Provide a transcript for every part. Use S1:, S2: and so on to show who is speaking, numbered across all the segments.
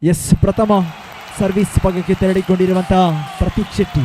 S1: S, ಪ್ರಥಮ service ಭಾಗಕ್ಕೆ ತೆರಳಿಕೊಂಡಿರುವಂತಹ ಪ್ರತೀಕ್ ಶೆಟ್ಟಿ.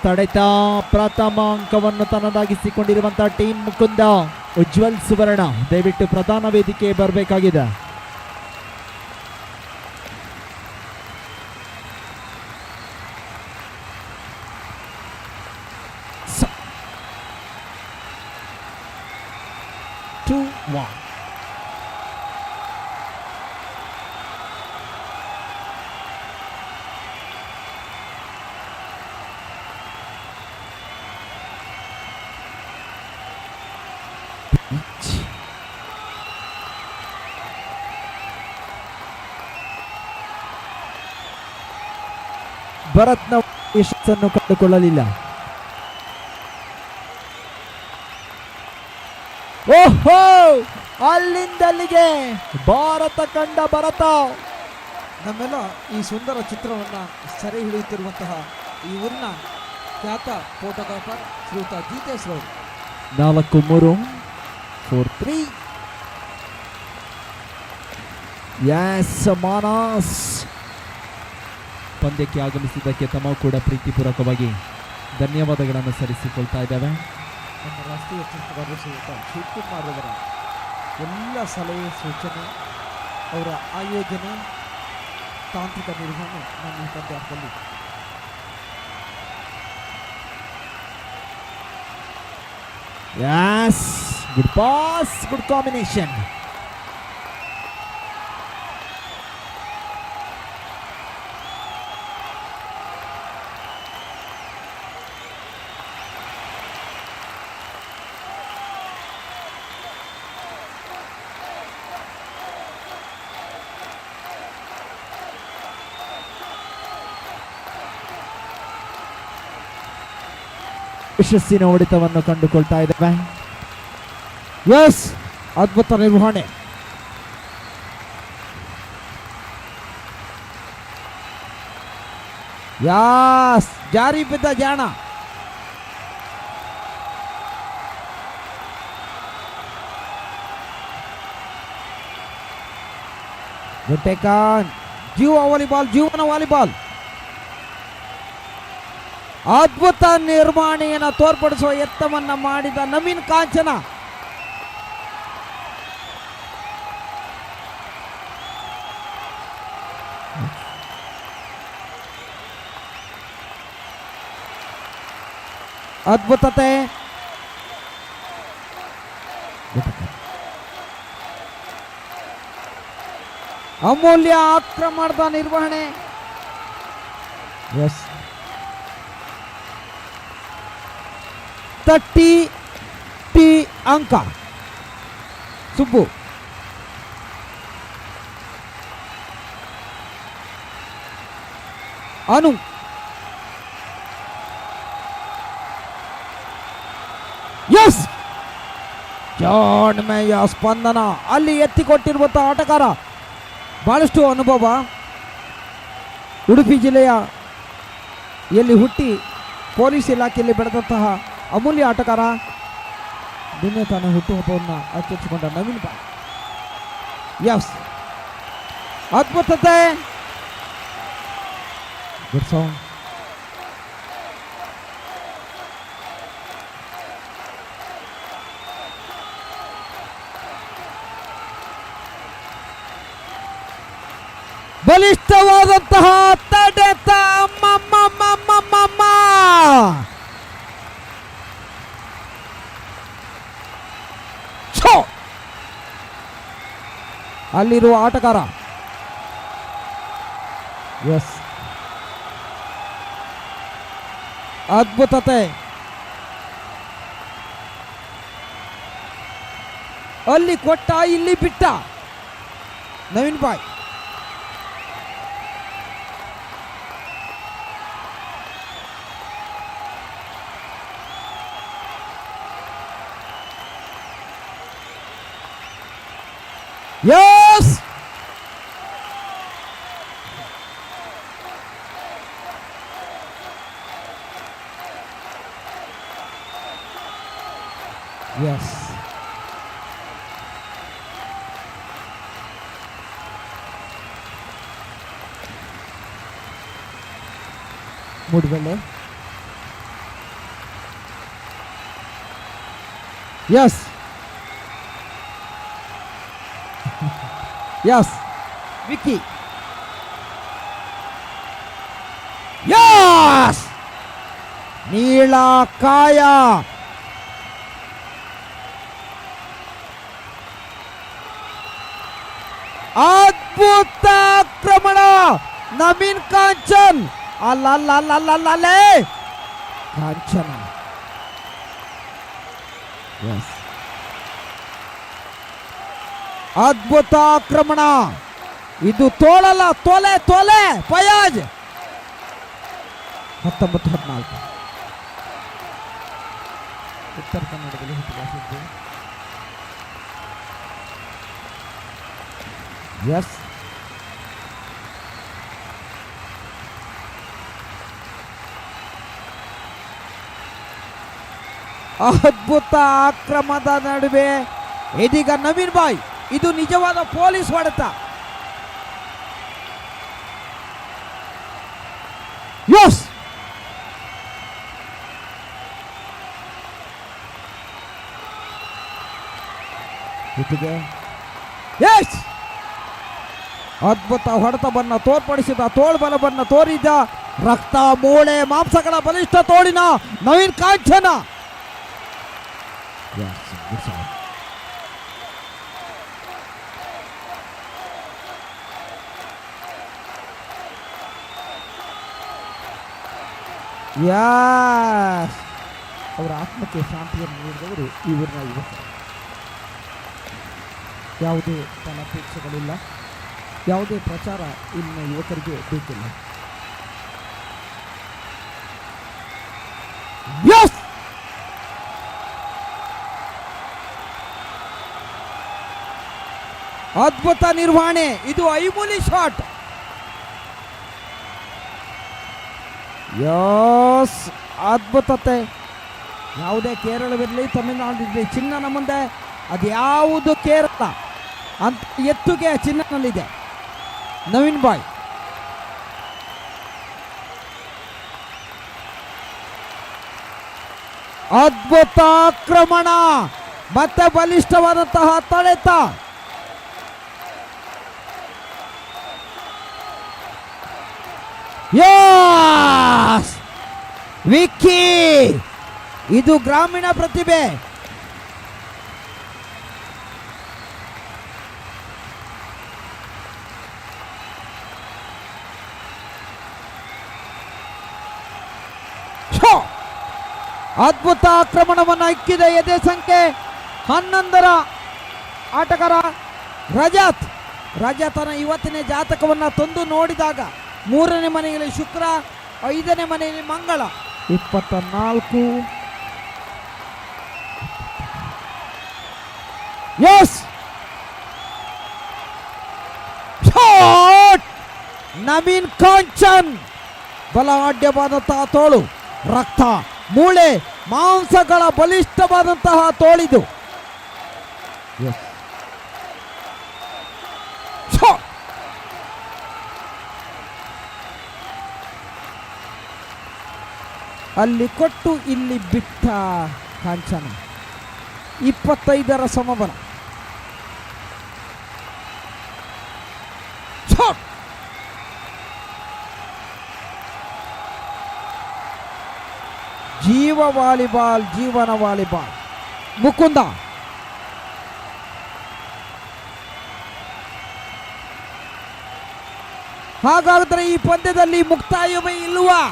S1: ತಡೆತ ಪ್ರಥಮ ಅಂಕವನ್ನು ತನ್ನದಾಗಿಸಿಕೊಂಡಿರುವಂತಹ ಟೀಮ್ ಮುಕುಂದ. ಉಜ್ವಲ್ ಸುವರ್ಣ ದಯವಿಟ್ಟು ಪ್ರಧಾನ ವೇದಿಕೆ ಬರಬೇಕಾಗಿದೆ. ಭರತ್ನ ಯಶಸ್ಸನ್ನು ಕಂಡುಕೊಳ್ಳಲಿಲ್ಲ. ಓಹೋ, ಅಲ್ಲಿಂದಲ್ಲಿಗೆ ಭಾರತ ಕಂಡ ಭರತ.
S2: ನಮ್ಮೆಲ್ಲ ಈ ಸುಂದರ ಚಿತ್ರವನ್ನ ಸೆರೆ ಹಿಡಿಯುತ್ತಿರುವಂತಹ ಈ ಊರಿನ ಖ್ಯಾತ ಫೋಟೋಗ್ರಾಫರ್ ಶ್ರೀಯುತ ಜಿತೇಶ್ ರವರು.
S1: 4-3 4-3. ಎಸ್, ಮಾನಸ್ ಪಂದ್ಯಕ್ಕೆ ಆಗಮಿಸಿದ್ದಕ್ಕೆ ತಮ್ಮ ಕೂಡ ಪ್ರೀತಿಪೂರ್ವಕವಾಗಿ ಧನ್ಯವಾದಗಳನ್ನು ಸಲ್ಲಿಸಿಕೊಳ್ತಾ ಇದ್ದಾವೆ.
S2: ನಮ್ಮ ರಾಷ್ಟ್ರೀಯ ಚಿತ್ರಗಾರರು ಶ್ರೀಯುತ ಶಿವಕುಮಾರ್ ಅವರ ಎಲ್ಲ ಸಲಹೆ ಸೂಚನೆ, ಅವರ ಆಯೋಜನೆ, ತಾಂತ್ರಿಕ ನಿರ್ವಹಣೆ ನಮ್ಮ ಈ ಪಂದ್ಯದಲ್ಲಿ
S1: ಗುಡ್ ಪಾಸ್, ಗುಡ್ ಕಾಂಬಿನೇಷನ್. ಯಶಸ್ಸಿನ ಹೊಡೆತವನ್ನು ಕಂಡುಕೊಳ್ತಾ ಇದ್ದೇವೆ.
S2: ಎಸ್, ಅದ್ಭುತ ನಿರ್ವಹಣೆ. ಯಾಸ್, ಜಾರಿ ಬಿದ್ದ ಜಾಣ. ಜೀವನ ವಾಲಿಬಾಲ್ ಅದ್ಭುತ ನಿರ್ವಹಣೆಯನ್ನು ತೋರ್ಪಡಿಸುವ ಯತ್ನವನ್ನ ಮಾಡಿದ ನವೀನ್ ಕಾಂಚನ. ಅದ್ಭುತತೆ. ಅಮೂಲ್ಯ ಆಕ್ರಮಣದ ನಿರ್ವಹಣೆ. ಎಸ್, 30 ಅಂಕ. ಸುಬ್ಬು ಅನು ಎಸ್, ಜಾಣ್ಮೆಯ ಸ್ಪಂದನ. ಅಲ್ಲಿ ಎತ್ತಿಕೊಟ್ಟಿರುವಂತಹ ಆಟಗಾರ ಬಹಳಷ್ಟು ಅನುಭವ. ಉಡುಪಿ ಜಿಲ್ಲೆಯ ಎಲ್ಲಿ ಹುಟ್ಟಿ ಪೊಲೀಸ್ ಇಲಾಖೆಯಲ್ಲಿ ಬೆಳೆದಂತಹ ಅಮೂಲ್ಯ ಆಟಗಾರ. ನಿನ್ನೆ ತಾನು ಹುಟ್ಟುಹಬ್ಬವನ್ನು ಆಚರಿಸಿಕೊಂಡ ನವೀನ್ ಬಾಯ್. ಎಸ್, ಅದ್ಭುತತೆ. Good song. ಬಲಿಷ್ಠವಾದಂತಹ ತಡೆತ. ಅಲ್ಲಿರುವ ಆಟಗಾರ. ಎಸ್, ಅದ್ಭುತತೆ. ಅಲ್ಲಿ ಕೊಟ್ಟ, ಇಲ್ಲಿ ಬಿಟ್ಟ Naveen boy. Yes! Yes. Moodabelle. Yes yes Vicky. Yes ನೀಳಕಾಯ. ಅದ್ಭುತ ಆಕ್ರಮಣ ನವೀನ್ ಕಾಂಚನ್. ಅಲ್ಲೇ ಕಾಂಚನ. ಅದ್ಭುತ ಆಕ್ರಮಣ. ಇದು ತೋಳಲ್ಲ, ತೊಲೆ ತೊಲೆ. ಫಯಾಜ್ 19-14 ಉತ್ತರ ಕನ್ನಡದಲ್ಲಿ ಹುಟ್ಟುಹಾಕಿದ್ದು. ಎಸ್ ಅದ್ಭುತ ಆಕ್ರಮಣದ ನಡುವೆ ಇದೀಗ ನವೀನ್ ಬಾಯ್. ಇದು ನಿಜವಾದ ಪೊಲೀಸ್ ಹೊಡೆತ. ಯಸ್ ಯಸ್ ಅದ್ಭುತ ಹೊಡೆತವನ್ನು ತೋರ್ಪಡಿಸಿದ, ತೋಳ್ಬಲವನ್ನು ತೋರಿದ, ರಕ್ತ ಮೂಳೆ ಮಾಂಸಗಳ ಬಲಿಷ್ಠ ತೋಳಿನ ನವೀನ್ ಕಾಂಚನ. ಅವರ ಆತ್ಮಕ್ಕೆ ಶಾಂತಿಯನ್ನು ನೀಡಿದವರು ಇವರ ಯುವಕರು. ಯಾವುದೇ ಫಲಾಪೇಕ್ಷೆಗಳಿಲ್ಲ, ಯಾವುದೇ ಪ್ರಚಾರ ಇಲ್ಲಿನ ಯುವಕರಿಗೆ ಬೇಕಿಲ್ಲ. ಯಸ್ ಅದ್ಭುತ ನಿರ್ವಹಣೆ. ಇದು ಐಮೂಲಿ ಶಾಟ್. ಯಸ್ ಅದ್ಭುತತೆ. ಯಾವುದೇ ಕೇರಳವಿರಲಿ, ತಮಿಳುನಾಡಿರಲಿ, ಚಿನ್ನನ ಮುಂದೆ ಅದು ಯಾವುದು ಕೇರಳ ಅಂತ ಎತ್ತುಗೆ ಚಿನ್ನನಲ್ಲಿದೆ. ನವೀನ್ ಬಾಯ್ ಅದ್ಭುತ ಆಕ್ರಮಣ ಮತ್ತೆ ಬಲಿಷ್ಠವಾದಂತಹ ತಡೆತ. ಯಸ್ ವಿಕ್ಕಿ. ಇದು ಗ್ರಾಮೀಣ ಪ್ರತಿಭೆ. ಅದ್ಭುತ ಆಕ್ರಮಣವನ್ನು ಇಕ್ಕಿದ ಎದೆ ಸಂಖ್ಯೆ 11ರ ಆಟಗಾರ ರಜತನ ಇವತ್ತಿನ ಜಾತಕವನ್ನು ತಂದು ನೋಡಿದಾಗ 3ನೇ ಮನೆಯಲ್ಲಿ ಶುಕ್ರ, 5ನೇ ಮನೆಯಲ್ಲಿ ಮಂಗಳ. 24 ಯಸ್ ಶಾಟ್. ನವೀನ್ ಕಾಂಚನ್ ಬಲಾಢ್ಯವಾದಂತಹ ತೋಳು, ರಕ್ತ ಮೂಳೆ ಮಾಂಸಗಳ ಬಲಿಷ್ಠವಾದಂತಹ ತೋಳಿದು. ಅಲ್ಲಿ ಕೊಟ್ಟು ಇಲ್ಲಿ ಬಿಟ್ಟ ಕಾಂಚನ. 25ರ ಸಮಬಲ. ಜೀವ ವಾಲಿಬಾಲ್, ಜೀವನ ವಾಲಿಬಾಲ್. ಮುಕುಂದ ಹಾಗಾದರೆ ಈ ಪಂದ್ಯದಲ್ಲಿ ಮುಕ್ತಾಯವೇ ಇಲ್ವಾ?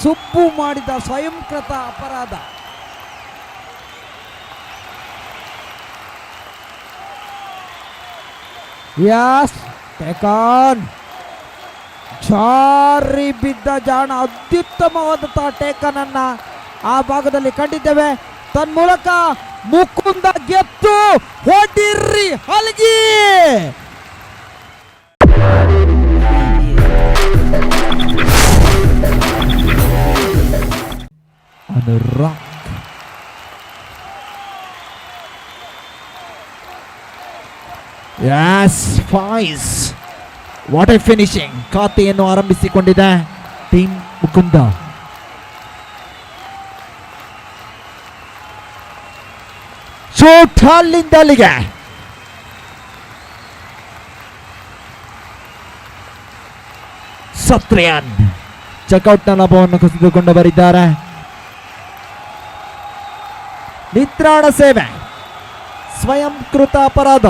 S2: ಸುಬ್ಬು ಮಾಡಿದ ಸ್ವಯಂಕೃತ ಅಪರಾಧ. Yes taken. ಜಾರಿ ಬಿದ್ದ ಜಾಣ. ಅತ್ಯುತ್ತಮವಾದಂತಹ ಟೇಕನ್ ಅನ್ನ ಆ ಭಾಗದಲ್ಲಿ ಕಂಡಿದ್ದೇವೆ. ತನ್ಮೂಲಕ ಮುಕುಂದ ಗೆದ್ದು ಹೊಡಿರ್ರಿ ಹಲಗಿ. ಅನುರಾಗ್ ಯಸ್
S1: ಎಸ್ ಫೈಸ್ ವಾಟ್ ಎ ಫಿನಿಶಿಂಗ್. ಖಾತೆಯನ್ನು ಆರಂಭಿಸಿಕೊಂಡಿದೆ ಟೀಮ್ ಮುಕುಂದ. ಶೂಟ್ ಅಲ್ಲಿಂದ ಅಲ್ಲಿಗೆ. ಸತ್ರಿಯನ್ ಚೆಕ್ಔಟ್ನ ಲಾಭವನ್ನು ಕಸಿದುಕೊಂಡು ಬರಿದ್ದಾರೆ. ನಿತ್ರಾಣ ಸೇವೆ ಸ್ವಯಂಕೃತ ಅಪರಾಧ.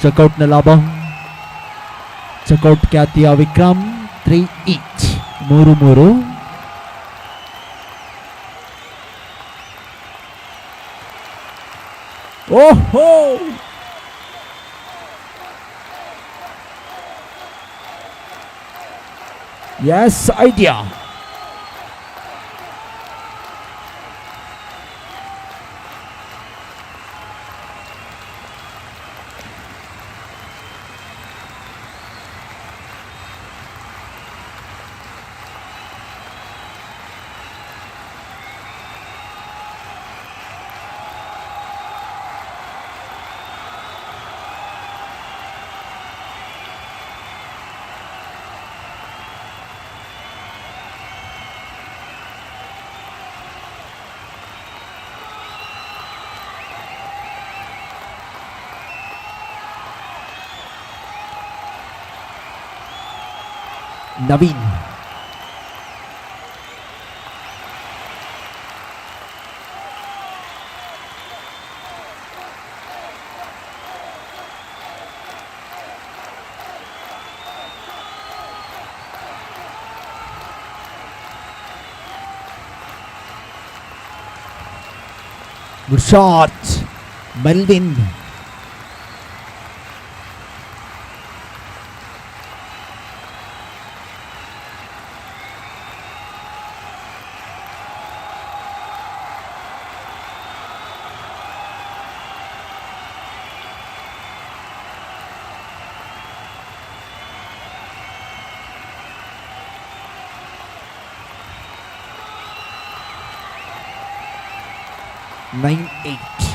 S1: ಚೆಕ್ಔಟ್ನ ಲಾಭ. ಚೆಕ್ಔಟ್ ಖ್ಯಾತಿಯ ವಿಕ್ರಮ್ 3 ಈಚ್ 3-3. ಓಹೋ ಎಸ್ ಐಡಿಯಾ. ನವೀನ್ ಗುರ್ಷಾತ್ ಮೆಲ್ವಿನ್ ನೈನ್ 8.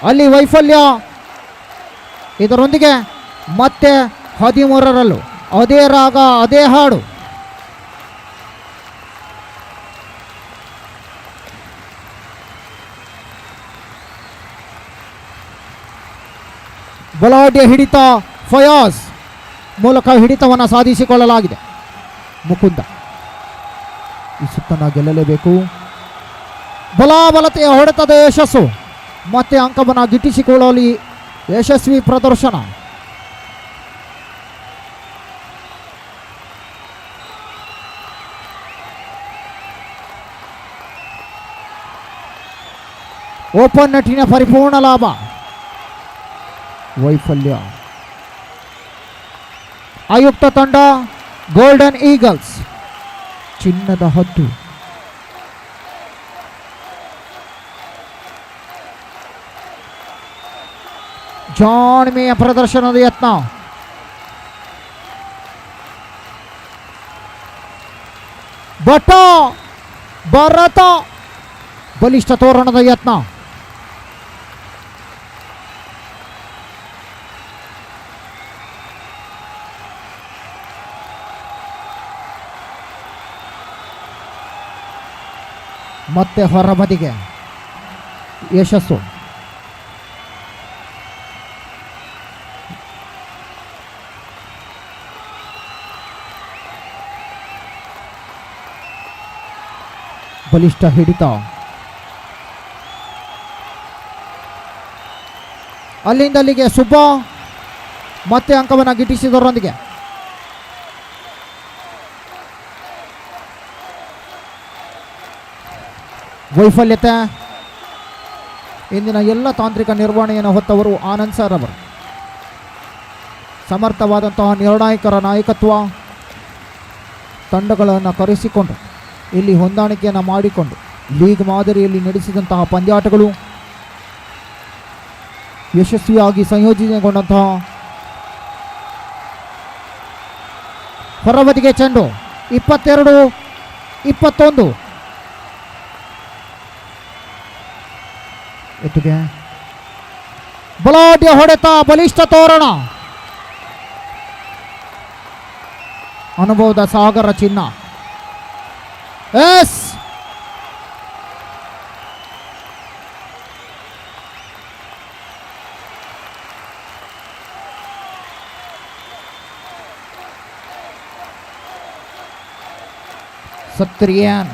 S1: ಅಲ್ಲಿ ವೈಫಲ್ಯ. ಇದರೊಂದಿಗೆ ಮತ್ತೆ 13ರಲ್ಲೂ ಅದೇ ರಾಗ ಅದೇ ಹಾಡು. ಬಲಾಢ್ಯ ಹಿಡಿತ ಫಯಾಜ್ ಮೂಲಕ ಹಿಡಿತವನ್ನು ಸಾಧಿಸಿಕೊಳ್ಳಲಾಗಿದೆ. ಮುಕುಂದ ಈ ಸುತ್ತನ್ನು ಗೆಲ್ಲಲೇಬೇಕು. ಬಲಾಬಲತೆಯ ಹೊಡೆತದ ಯಶಸ್ಸು ಮತ್ತೆ ಅಂಕವನ್ನು ಗಿಟ್ಟಿಸಿಕೊಳ್ಳಲಿ. ಯಶಸ್ವಿ ಪ್ರದರ್ಶನ. ಓಪನ್ ನೆಟ್ಟಿನ ಪರಿಪೂರ್ಣ ಲಾಭ. ವೈಫಲ್ಯ. ಆಯುಕ್ತ ತಂಡ ಗೋಲ್ಡನ್ ಈಗಲ್ಸ್ ಚಿನ್ನದ ಹದ್ದು. ಜಾಣ್ಮೆಯ ಪ್ರದರ್ಶನದ ಯತ್ನ. ಭಟ ಭರತ ಬಲಿಷ್ಠ ತೋರಣದ ಯತ್ನ. ಮತ್ತೆ ಹೊರಬದಿಗೆ ಯಶಸ್ಸು. ಬಲಿಷ್ಠ ಹಿಡಿತ. ಅಲ್ಲಿಂದ ಅಲ್ಲಿಗೆ ಸುಬ್ಬ ಮತ್ತೆ ಅಂಕವನ್ನು ಗಿಟ್ಟಿಸಿದವರೊಂದಿಗೆ ವೈಫಲ್ಯತೆ. ಇಂದಿನ ಎಲ್ಲ ತಾಂತ್ರಿಕ ನಿರ್ವಹಣೆಯನ್ನು ಹೊತ್ತವರು ಆನಂದ್ ಸರ್ ಅವರು. ಸಮರ್ಥವಾದಂತಹ ನಿರ್ಣಾಯಕರ ನಾಯಕತ್ವ, ತಂಡಗಳನ್ನು ಕರೆಸಿಕೊಂಡು ಇಲ್ಲಿ ಹೊಂದಾಣಿಕೆಯನ್ನು ಮಾಡಿಕೊಂಡು ಲೀಗ್ ಮಾದರಿಯಲ್ಲಿ ನಡೆಸಿದಂತಹ ಪಂದ್ಯಾಟಗಳು ಯಶಸ್ವಿಯಾಗಿ ಸಂಯೋಜನೆಗೊಂಡಂತಹ ಹೊರಬದಿಗೆ ಚೆಂಡು 22-21 ಎತ್ತಿಗೆ ಬಲಾಢ್ಯ ಹೊಡೆತ. ಬಲಿಷ್ಠ ತೋರಣ. ಅನುಭವದ ಸಾಗರ ಚಿನ್ನ. ಎಸ್ ಸತ್ರಿಯನ್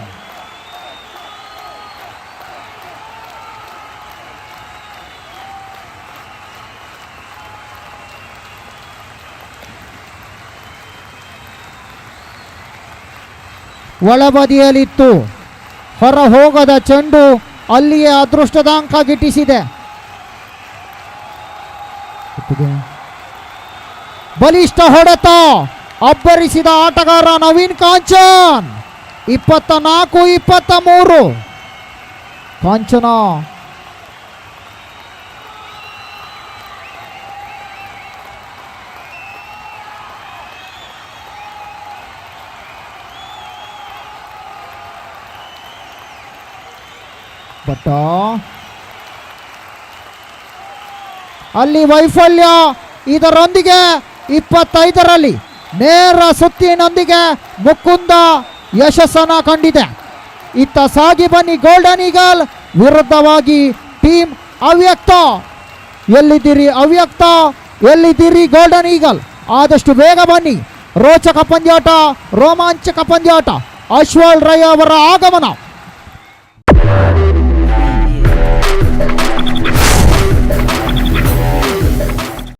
S1: ಒಳಬದಿಯಲ್ಲಿತ್ತು. ಹೊರ ಹೋಗದ ಚೆಂಡು ಅಲ್ಲಿಯೇ ಅದೃಷ್ಟದ ಅಂಕ ಗಿಟ್ಟಿಸಿದೆ. ಬಲಿಷ್ಠ ಹೊಡೆತ. ಅಬ್ಬರಿಸಿದ ಆಟಗಾರ ನವೀನ್ ಕಾಂಚನ್. 24-23 ಕಾಂಚನ ಬಟ್ ಅಲ್ಲಿ ವೈಫಲ್ಯ. ಇದರೊಂದಿಗೆ 25ರಲ್ಲಿ ನೇರ ಸುತ್ತಿನೊಂದಿಗೆ ಮುಕುಂದ ಯಶಸ್ಸನ್ನು ಕಂಡಿದೆ. ಇತ್ತ ಸಾಗಿ ಬನ್ನಿ ಗೋಲ್ಡನ್ ಈಗಲ್ ವಿರುದ್ಧವಾಗಿ ಟೀಮ್ ಅವ್ಯಕ್ತ. ಎಲ್ಲಿದ್ದೀರಿ ಅವ್ಯಕ್ತ, ಎಲ್ಲಿದ್ದೀರಿ ಗೋಲ್ಡನ್ ಈಗಲ್? ಆದಷ್ಟು ಬೇಗ ಬನ್ನಿ. ರೋಚಕ ಪಂದ್ಯಾಟ, ರೋಮಾಂಚಕ ಪಂದ್ಯಾಟ. ಅಶ್ವಲ್ ರೈ ಅವರ ಆಗಮನ.